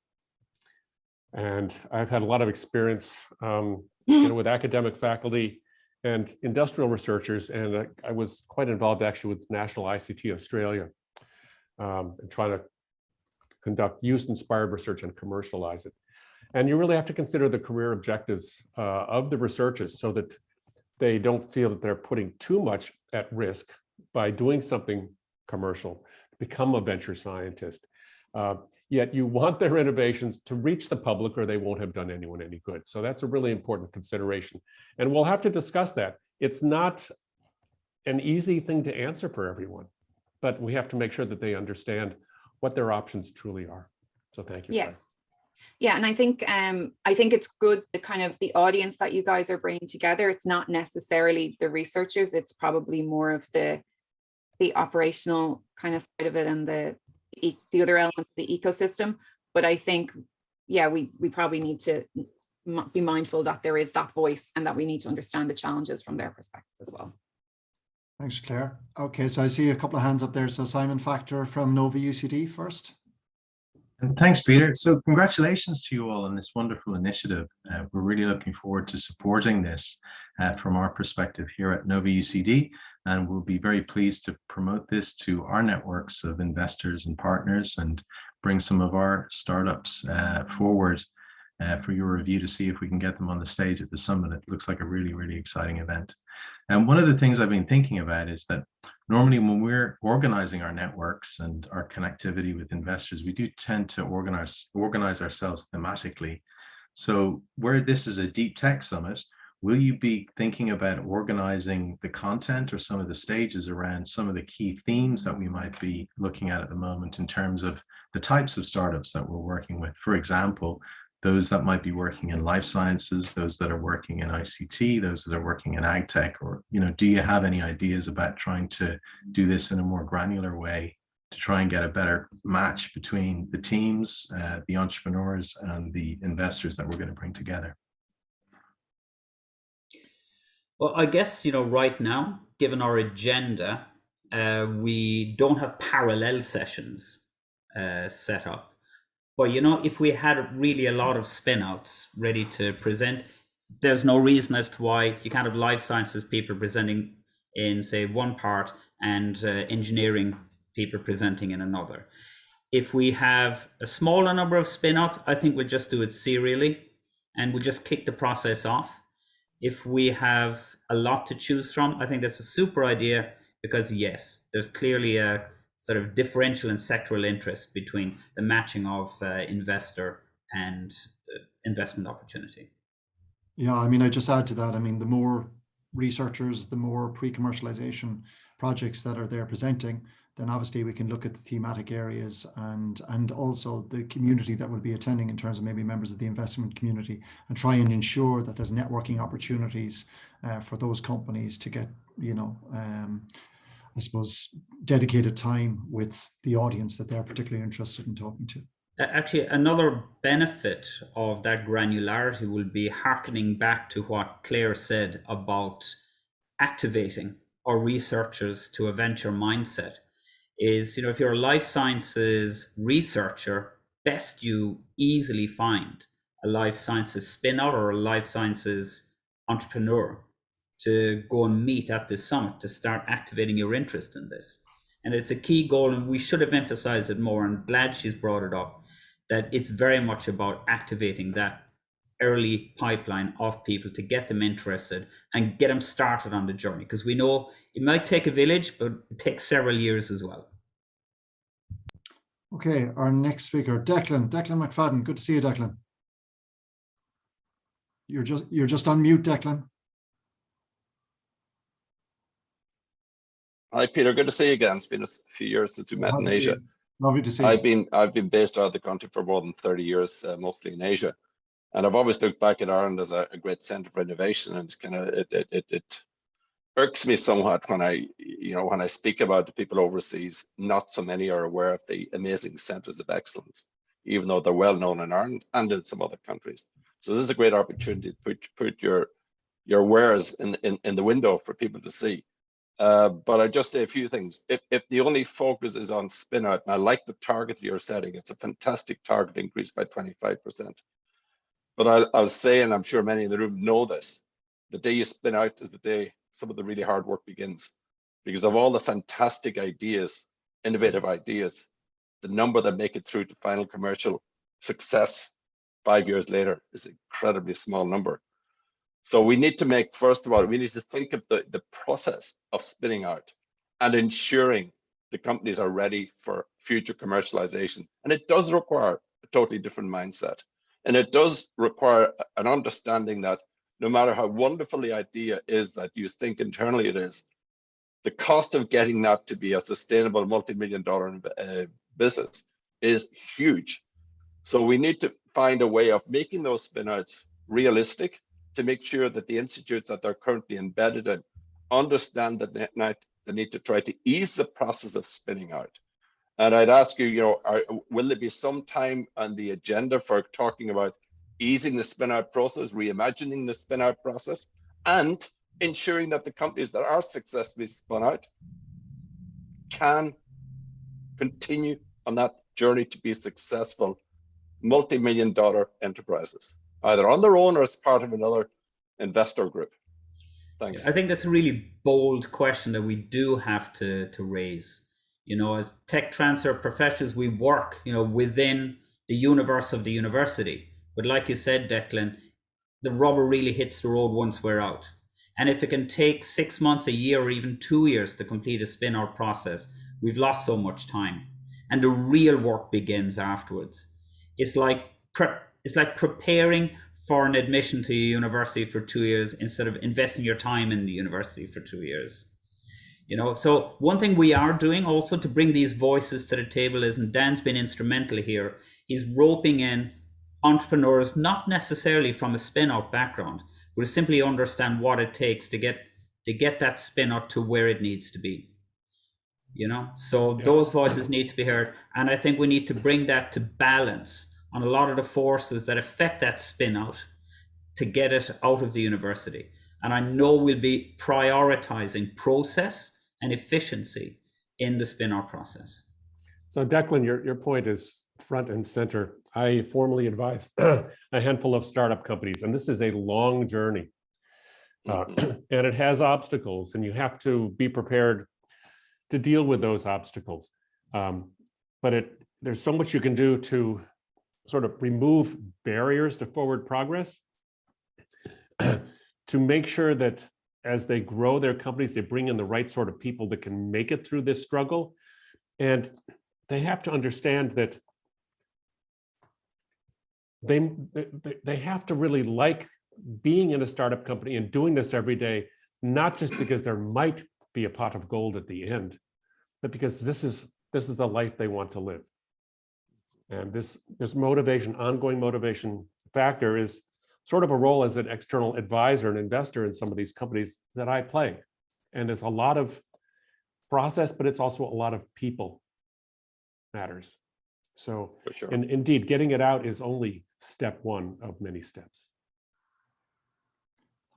[SPEAKER 5] And I've had a lot of experience with academic faculty and industrial researchers. And I was quite involved actually with National ICT Australia and trying to conduct youth-inspired research and commercialize it. And you really have to consider the career objectives of the researchers so that they don't feel that they're putting too much at risk by doing something commercial, become a venture scientist. Yet you want their innovations to reach the public or they won't have done anyone any good. So that's a really important consideration. And we'll have to discuss that. It's not an easy thing to answer for everyone, but we have to make sure that they understand what their options truly are. So thank you.
[SPEAKER 8] Yeah.
[SPEAKER 5] Claire.
[SPEAKER 8] Yeah, and I think it's good, the kind of the audience that you guys are bringing together. It's not necessarily the researchers. It's probably more of the operational kind of side of it and the other elements of the ecosystem. But I think, yeah, we probably need to be mindful that there is that voice and that we need to understand the challenges from their perspective as well.
[SPEAKER 1] Thanks, Claire. Okay, so I see a couple of hands up there. So Simon Factor from NovaUCD first.
[SPEAKER 9] And thanks, Peter. So congratulations to you all on this wonderful initiative. We're really looking forward to supporting this from our perspective here at NovaUCD, and we'll be very pleased to promote this to our networks of investors and partners and bring some of our startups forward for your review to see if we can get them on the stage at the summit. It looks like a really, really exciting event. And one of the things I've been thinking about is that normally when we're organizing our networks and our connectivity with investors, we do tend to organize ourselves thematically. So where this is a deep tech summit, will you be thinking about organizing the content or some of the stages around some of the key themes that we might be looking at the moment in terms of the types of startups that we're working with? For example, those that might be working in life sciences, those that are working in ICT, those that are working in ag tech, or, do you have any ideas about trying to do this in a more granular way to try and get a better match between the teams, the entrepreneurs and the investors that we're going to bring together?
[SPEAKER 2] Well, I guess, right now, given our agenda, we don't have parallel sessions set up. But, if we had really a lot of spinouts ready to present, there's no reason as to why you can't have life sciences people presenting in, say, one part and engineering people presenting in another. If we have a smaller number of spinouts, I think we'll just do it serially and we'll just kick the process off. If we have a lot to choose from, I think that's a super idea because, yes, there's clearly a sort of differential and sectoral interest between the matching of investor and investment opportunity.
[SPEAKER 1] Yeah, I just add to that. The more researchers, the more pre-commercialization projects that are there presenting, then obviously we can look at the thematic areas and also the community that will be attending in terms of maybe members of the investment community, and try and ensure that there's networking opportunities for those companies to get, I suppose, dedicated time with the audience that they're particularly interested in talking to.
[SPEAKER 2] Actually, another benefit of that granularity will be harkening back to what Claire said about activating our researchers to a venture mindset. Is, if you're a life sciences researcher, best you easily find a life sciences spin-out or a life sciences entrepreneur to go and meet at this summit to start activating your interest in this. And it's a key goal, and we should have emphasized it more. I'm glad she's brought it up, that it's very much about activating that early pipeline of people to get them interested and get them started on the journey. Because we know it might take a village, but it takes several years as well.
[SPEAKER 1] Okay, our next speaker, Declan McFadden. Good to see you, Declan. You're just on mute, Declan.
[SPEAKER 10] Hi, Peter. Good to see you again. It's been a few years since we met in Asia.
[SPEAKER 1] Lovely to see you.
[SPEAKER 10] I've been based out of the country for more than 30 years, mostly in Asia, and I've always looked back at Ireland as a great centre for innovation. And it irks me somewhat when I speak about the people overseas. Not so many are aware of the amazing centres of excellence, even though they're well known in Ireland and in some other countries. So this is a great opportunity to put your wares in the window for people to see. But I just say a few things. If the only focus is on Spinout, and I like the target that you're setting, it's a fantastic target increase by 25%. But I'll say, and I'm sure many in the room know this, the day you spin out is the day some of the really hard work begins. Because of all the fantastic ideas, innovative ideas, the number that make it through to final commercial success 5 years later is an incredibly small number. So we need to make, first of all, we need to think of the process of spinning out and ensuring the companies are ready for future commercialization. And it does require a totally different mindset. And it does require an understanding that no matter how wonderful the idea is that you think internally it is, the cost of getting that to be a sustainable multi-million-dollar business is huge. So we need to find a way of making those spinouts realistic, to make sure that the institutes that they're currently embedded in understand that they need to try to ease the process of spinning out. And I'd ask you, will there be some time on the agenda for talking about easing the spin-out process, reimagining the spin-out process, and ensuring that the companies that are successfully spun out can continue on that journey to be successful multi-million-dollar enterprises, either on their own or as part of another investor group. Thanks.
[SPEAKER 2] I think that's a really bold question that we do have to raise. You know, as tech transfer professionals, we work, you know, within the universe of the university. But like you said, Declan, the rubber really hits the road once we're out. And if it can take 6 months, a year, or even 2 years to complete a spin-out process, we've lost so much time. And the real work begins afterwards. It's like preparing for an admission to a university for 2 years instead of investing your time in the university for 2 years. You know, so one thing we are doing also to bring these voices to the table is, and Dan's been instrumental here, he's roping in entrepreneurs, not necessarily from a spin-out background, but to simply understand what it takes to get that spin-out to where it needs to be. You know, so those voices need to be heard. And I think we need to bring that to balance on a lot of the forces that affect that spin-out to get it out of the university. And I know we'll be prioritizing process and efficiency in the spin-out process.
[SPEAKER 5] So Declan, your point is front and center. I formally advise a handful of startup companies, and this is a long journey. And it has obstacles, and you have to be prepared to deal with those obstacles. But there's so much you can do to sort of remove barriers to forward progress, to make sure that as they grow their companies, they bring in the right sort of people that can make it through this struggle. And they have to understand that they have to really like being in a startup company and doing this every day, not just because there might be a pot of gold at the end, but because this is the life they want to live. And this motivation, ongoing motivation factor is sort of a role as an external advisor and investor in some of these companies that I play. And it's a lot of process, but it's also a lot of people matters. So indeed, getting it out is only step one of many steps.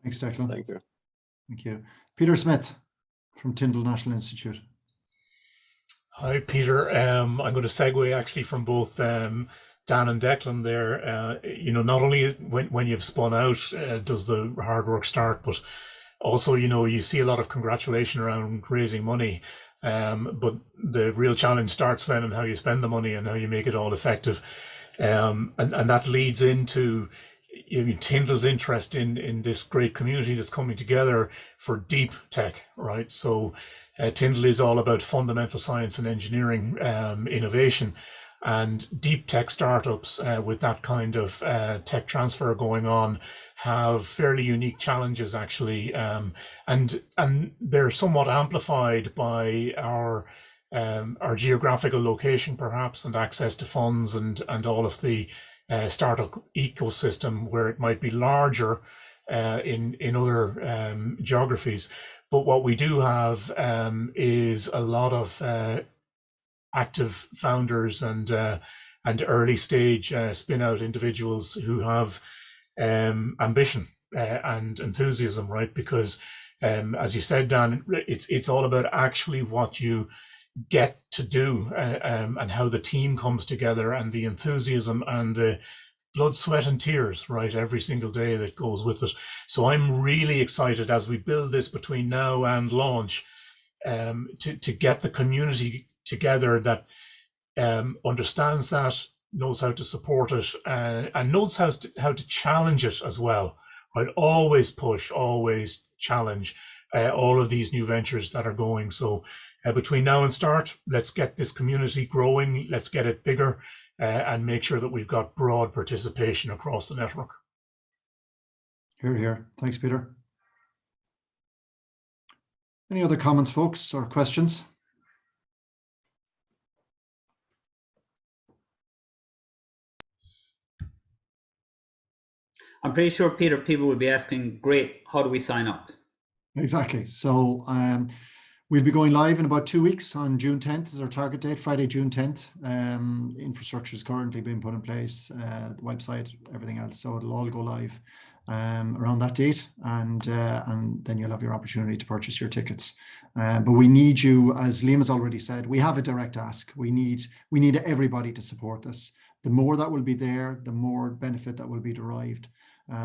[SPEAKER 1] Thanks, Declan.
[SPEAKER 10] Thank you.
[SPEAKER 1] Thank you. Peter Smith from Tyndall National Institute.
[SPEAKER 11] Hi, Peter. I'm going to segue actually from both Dan and Declan there. You know, not only when you've spun out does the hard work start, but also, you know, you see a lot of congratulation around raising money. But the real challenge starts then in how you spend the money and how you make it all effective. And that leads into Tyndall's interest in this great community that's coming together for deep tech, right? So Tyndall is all about fundamental science and engineering innovation, and deep tech startups with that kind of tech transfer going on have fairly unique challenges actually, and they're somewhat amplified by our geographical location perhaps, and access to funds, and all of the startup ecosystem where it might be larger in other geographies. But what we do have is a lot of active founders and early stage spin-out individuals who have ambition and enthusiasm, right? Because as you said, Dan, it's all about actually what you get to do and how the team comes together, and the enthusiasm and the blood, sweat and tears, right, every single day that goes with it. So I'm really excited as we build this between now and launch to get the community together that understands that, knows how to support it, and knows how to challenge it as well, right? Always push, always challenge all of these new ventures that are going. So between now and start, let's get this community growing, let's get it bigger, and make sure that we've got broad participation across the network.
[SPEAKER 1] Hear, hear. Thanks, Peter. Any other comments, folks, or questions?
[SPEAKER 2] I'm pretty sure, Peter, people will be asking, great, how do we sign up?
[SPEAKER 1] Exactly. So We'll be going live in about 2 weeks on June 10th is our target date, Friday, June 10th. Infrastructure is currently being put in place, the website, everything else. So it'll all go live around that date, and then you'll have your opportunity to purchase your tickets. But we need you, as Liam has already said, we have a direct ask. We need everybody to support this. The more that will be there, the more benefit that will be derived.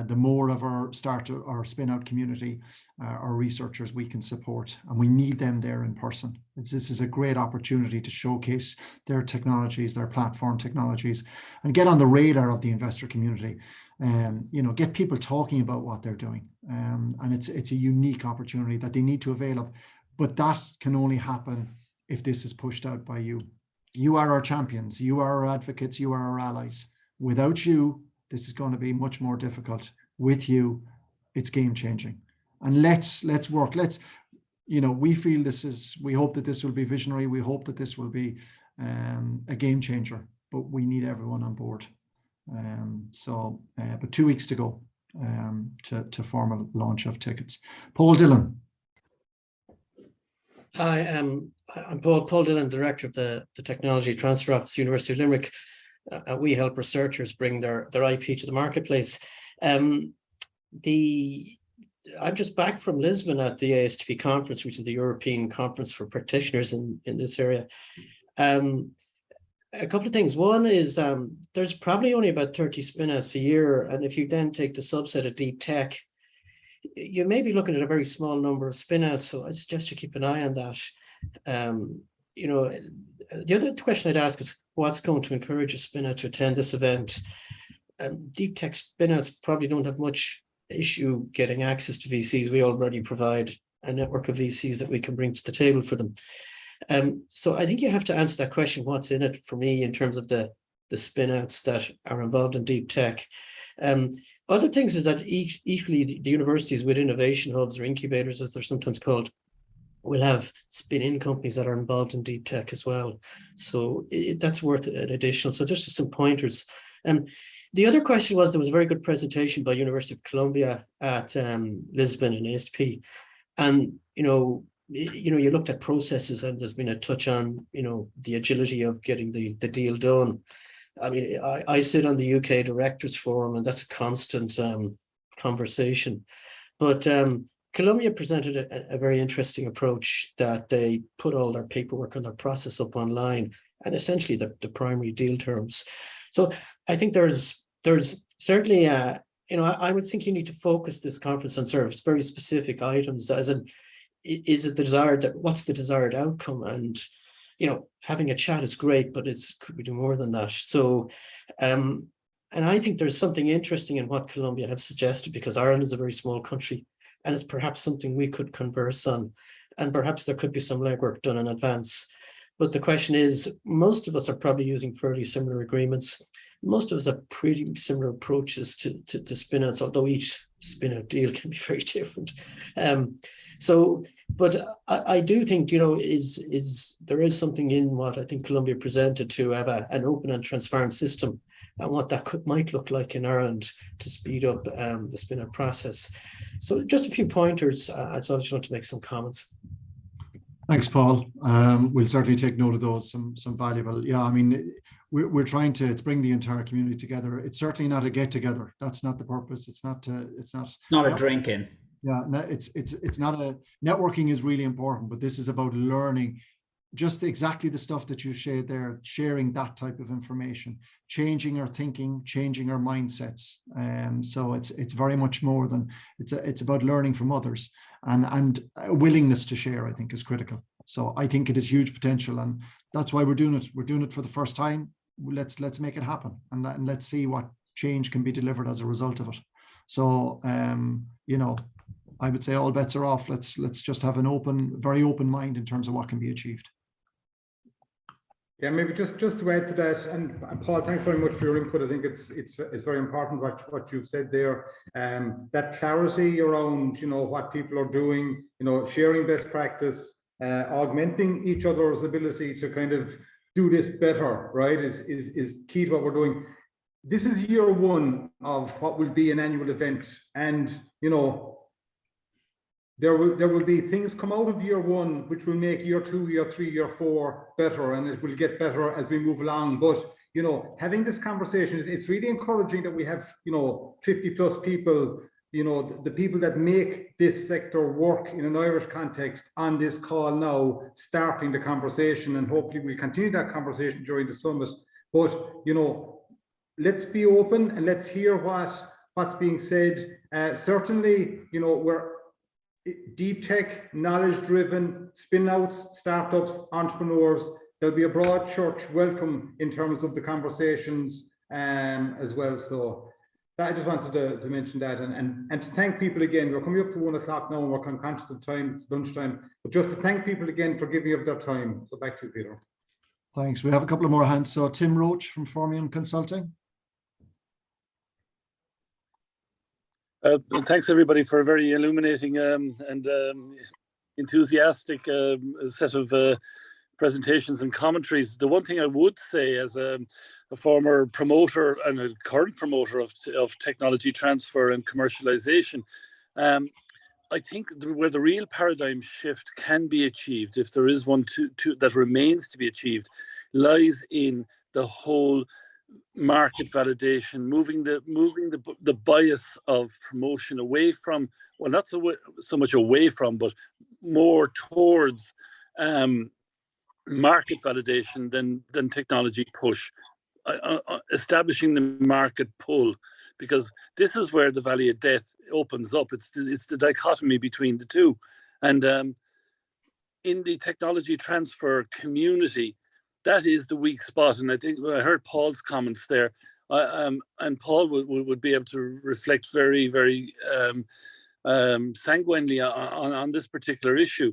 [SPEAKER 1] The more of our Spinout community, our researchers we can support, and we need them there in person. This is a great opportunity to showcase their technologies, their platform technologies, and get on the radar of the investor community. Get people talking about what they're doing, and it's a unique opportunity that they need to avail of. But that can only happen if this is pushed out by you. You are our champions. You are our advocates. You are our allies. Without you, this is going to be much more difficult. With you, it's game changing. And let's work. We feel we hope that this will be visionary. We hope that this will be a game changer, but we need everyone on board. But 2 weeks to go to formal launch of tickets. Paul Dillon.
[SPEAKER 12] Hi, I'm Paul Dillon, Director of the Technology Transfer Office, University of Limerick. We help researchers bring their IP to the marketplace. I'm just back from Lisbon at the ASTP conference, which is the European Conference for Practitioners in this area. A couple of things. One is there's probably only about 30 spinouts a year, and if you then take the subset of deep tech, you may be looking at a very small number of spinouts. So I suggest you keep an eye on that. The other question I'd ask is what's going to encourage a spinout to attend this event? Deep tech spinouts probably don't have much issue getting access to VCs. We already provide a network of VCs that we can bring to the table for them. So I think you have to answer that question, what's in it for me in terms of the spinouts that are involved in deep tech. Other things is that equally the universities with innovation hubs or incubators, as they're sometimes called, will have spin-in companies that are involved in deep tech as well. So that's worth an additional. So just some pointers. The other question was, there was a very good presentation by University of Columbia at Lisbon and ASTP. And, you looked at processes, and there's been a touch on, the agility of getting the deal done. I mean, I sit on the UK Directors Forum, and that's a constant conversation. But Columbia presented a very interesting approach, that they put all their paperwork and their process up online, and essentially the primary deal terms. So I think there's certainly, I would think you need to focus this conference on service, very specific items, as in, is it the desired, what's the desired outcome? And, having a chat is great, but could we do more than that? So, and I think there's something interesting in what Columbia have suggested, because Ireland is a very small country, and it's perhaps something we could converse on, and perhaps there could be some legwork done in advance. But the question is, most of us are probably using fairly similar agreements. Most of us have pretty similar approaches to spinouts, although each spinout deal can be very different. But I do think, there is something in what I think Columbia presented, to have an open and transparent system, and what that might look like in Ireland to speed up the spin-out process. So just a few pointers. I just want to make some comments.
[SPEAKER 1] Thanks, Paul. We'll certainly take note of those, some valuable. Yeah, I mean, we're trying to bring the entire community together. It's certainly not a get together. That's not the purpose. It's not
[SPEAKER 2] a drinking.
[SPEAKER 1] Yeah, no, it's not a networking is really important, but this is about learning just exactly the stuff that you shared there, sharing that type of information, changing our thinking, changing our mindsets. So it's very much more than it's about learning from others, and a willingness to share, I think, is critical. So I think it is huge potential, and that's why we're doing it. We're doing it for the first time. Let's make it happen, and let's see what change can be delivered as a result of it. So I would say all bets are off. Let's just have an very open mind in terms of what can be achieved.
[SPEAKER 3] Yeah, maybe just to add to that, and Paul, thanks very much for your input. I think it's very important what you've said there. That clarity around what people are doing, sharing best practice, augmenting each other's ability to kind of do this better, right? Is key to what we're doing. This is year one of what will be an annual event, and there will be things come out of year one which will make year 2, year 3, year 4 better, and it will get better as we move along. But you know, having this conversation, it's really encouraging that we have, you know, 50 plus people, you know, the people that make this sector work in an Irish context on this call now, starting the conversation, and hopefully we'll continue that conversation during the summit. But you know, let's be open and let's hear what's being said. Certainly, you know, we're deep tech, knowledge-driven, spin-outs, startups, entrepreneurs. There'll be a broad church welcome in terms of the conversations as well. So I just wanted to mention that and to thank people again. We're coming up to 1 o'clock now and we're conscious of time, it's lunchtime, but just to thank people again for giving up their time. So back to you, Peter.
[SPEAKER 1] Thanks. We have a couple of more hands. So Tim Roach from Formium Consulting.
[SPEAKER 13] Thanks everybody for a very illuminating and enthusiastic set of presentations and commentaries. The one thing I would say as a former promoter and a current promoter of technology transfer and commercialization, I think where the real paradigm shift can be achieved, if there is one that remains to be achieved, lies in the whole market validation, moving the bias of promotion away from, well, not so much away from, but more towards market validation than technology push, establishing the market pull, because this is where the valley of death opens up. It's the dichotomy between the two, and in the technology transfer community, that is the weak spot. And I think I heard Paul's comments there, and Paul would be able to reflect very, very sanguinely on this particular issue.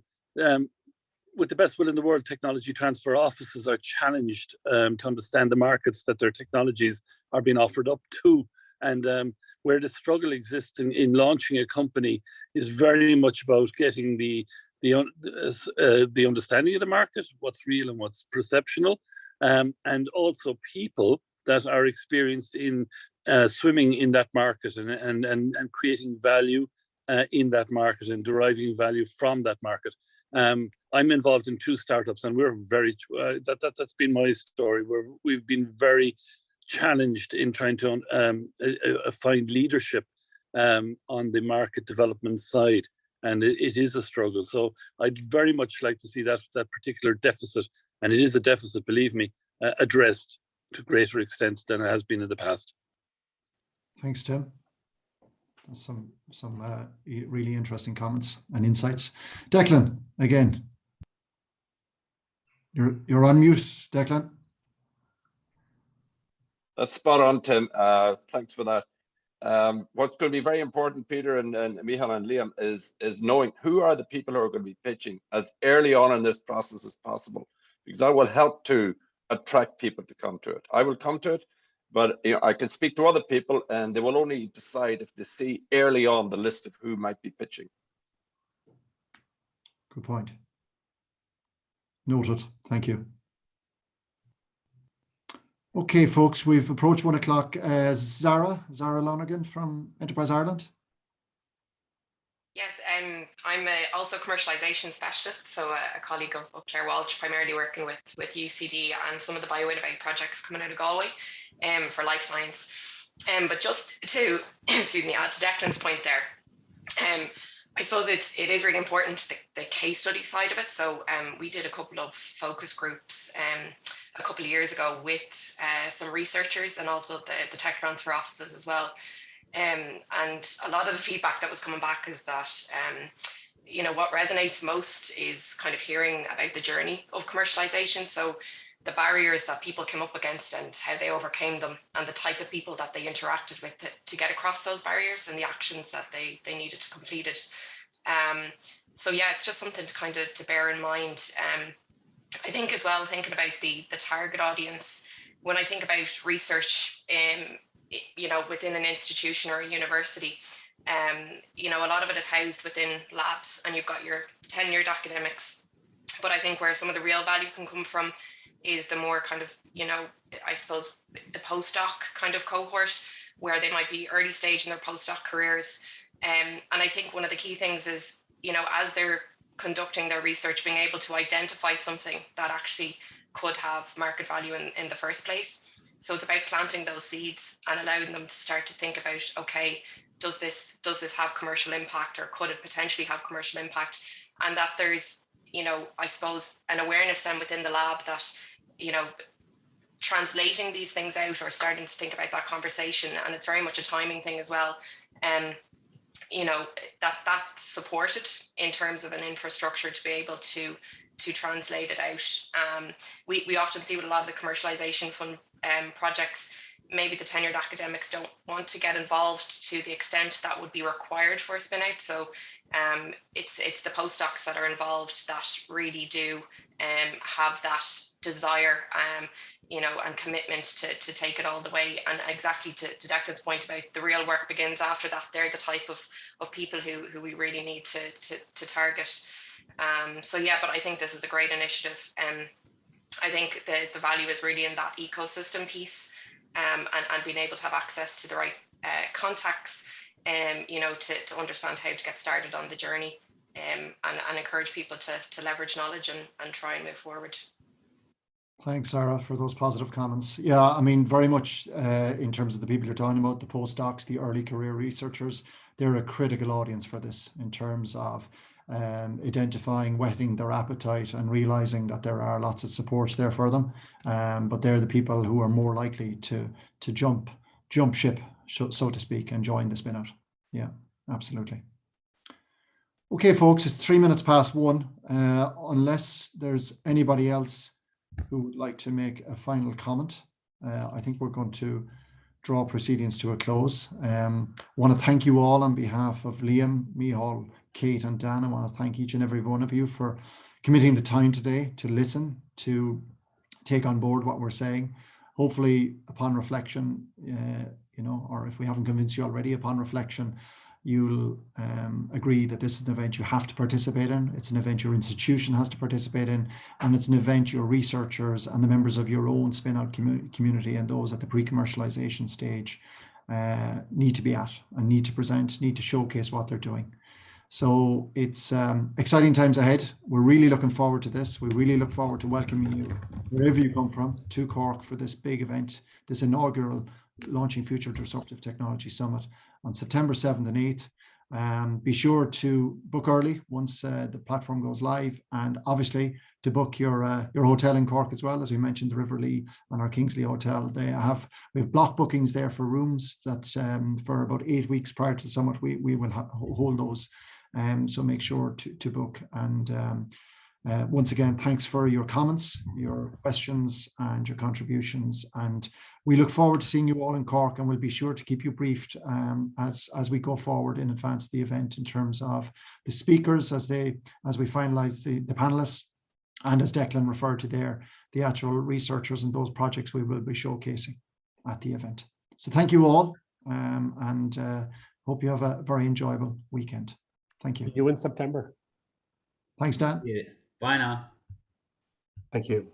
[SPEAKER 13] With the best will in the world, technology transfer offices are challenged to understand the markets that their technologies are being offered up to. And where the struggle exists in launching a company is very much about getting the understanding of the market, what's real and what's perceptional, and also people that are experienced in swimming in that market and creating value in that market and deriving value from that market. I'm involved in 2 startups, and we're very that's been my story, where we've been very challenged in trying to find leadership on the market development side. And it is a struggle. So I'd very much like to see that particular deficit, and it is a deficit, believe me, addressed to greater extent than it has been in the past.
[SPEAKER 1] Thanks, Tim. Some really interesting comments and insights. Declan, again. You're on mute, Declan.
[SPEAKER 10] That's spot on, Tim. Thanks for that. What's going to be very important, Peter and Michal and Liam, is knowing who are the people who are going to be pitching as early on in this process as possible, because that will help to attract people to come to it. I will come to it, but you know, I can speak to other people, and they will only decide if they see early on the list of who might be pitching.
[SPEAKER 1] Good point. Noted. Thank you. Okay, folks, we've approached 1 o'clock. Zara Lonergan from Enterprise Ireland.
[SPEAKER 14] Yes, I'm also a commercialization specialist, so a colleague of Claire Walsh, primarily working with UCD and some of the BioInnovate projects coming out of Galway for life science. But just to, excuse me, add to Declan's point there, I suppose it is really important, the case study side of it. So we did a couple of focus groups a couple of years ago with some researchers and also the tech transfer offices as well. And a lot of the feedback that was coming back is that, you know, what resonates most is kind of hearing about the journey of commercialization. So the barriers that people came up against and how they overcame them, and the type of people that they interacted with to get across those barriers, and the actions that they needed to complete it. So yeah, it's just something to kind of to bear in mind. I think as well, thinking about the target audience, when I think about research, you know, within an institution or a university, you know, a lot of it is housed within labs, and you've got your tenured academics. But I think where some of the real value can come from is the more kind of, you know, I suppose the postdoc kind of cohort, where they might be early stage in their postdoc careers. And I think one of the key things is as they're conducting their research, being able to identify something that actually could have market value in the first place. So it's about planting those seeds and allowing them to start to think about, okay, does this have commercial impact, or could it potentially have commercial impact? And that there's, I suppose, an awareness then within the lab that, translating these things out, or starting to think about that conversation, and it's very much a timing thing as well. That's supported in terms of an infrastructure to be able to translate it out. We often see with a lot of the commercialization fund projects, maybe the tenured academics don't want to get involved to the extent that would be required for a spin-out. So it's the postdocs that are involved that really do have that desire and commitment to take it all the way. And exactly to Declan's point about the real work begins after that. They're the type of people who we really need to target. So yeah, but I think this is a great initiative. I think the value is really in that ecosystem piece, and being able to have access to the right contacts, to understand how to get started on the journey, and encourage people to leverage knowledge and try and move forward.
[SPEAKER 1] Thanks, Sarah, for those positive comments. Yeah, I mean, very much in terms of the people you're talking about, the postdocs, the early career researchers, they're a critical audience for this in terms of identifying, whetting their appetite, and realizing that there are lots of supports there for them. But they're the people who are more likely to jump ship, so to speak, and join the spin-out. Yeah, absolutely. Okay, folks, it's 1:03. Unless there's anybody else who would like to make a final comment, I think we're going to draw proceedings to a close. I want to thank you all on behalf of Liam, Micheál, Kate and Dan. I want to thank each and every one of you for committing the time today to listen, to take on board what we're saying. Hopefully, upon reflection, or if we haven't convinced you already, upon reflection, you'll agree that this is an event you have to participate in. It's an event your institution has to participate in, and it's an event your researchers and the members of your own spin-out community and those at the pre-commercialization stage need to be at, and need to present, need to showcase what they're doing. So it's exciting times ahead. We're really looking forward to this. We really look forward to welcoming you, wherever you come from, to Cork for this big event, this inaugural Launching Future Disruptive Technology Summit on September 7th and 8th. Be sure to book early once the platform goes live, and obviously to book your hotel in Cork as well. As we mentioned, the Riverlee and our Kingsley Hotel, we have block bookings there for rooms that for about 8 weeks prior to the summit, we will hold those. So make sure to book. And once again, thanks for your comments, your questions and your contributions. And we look forward to seeing you all in Cork, and we'll be sure to keep you briefed as we go forward in advance of the event in terms of the speakers as we finalize the panelists, and as Declan referred to there, the actual researchers and those projects we will be showcasing at the event. So thank you all, and hope you have a very enjoyable weekend. Thank you.
[SPEAKER 5] See you in September.
[SPEAKER 1] Thanks, Dan.
[SPEAKER 2] Yeah. Bye now.
[SPEAKER 5] Thank you.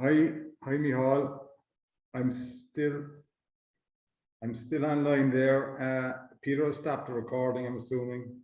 [SPEAKER 3] Hi, Micheál. I'm still online there. Peter has stopped the recording, I'm assuming.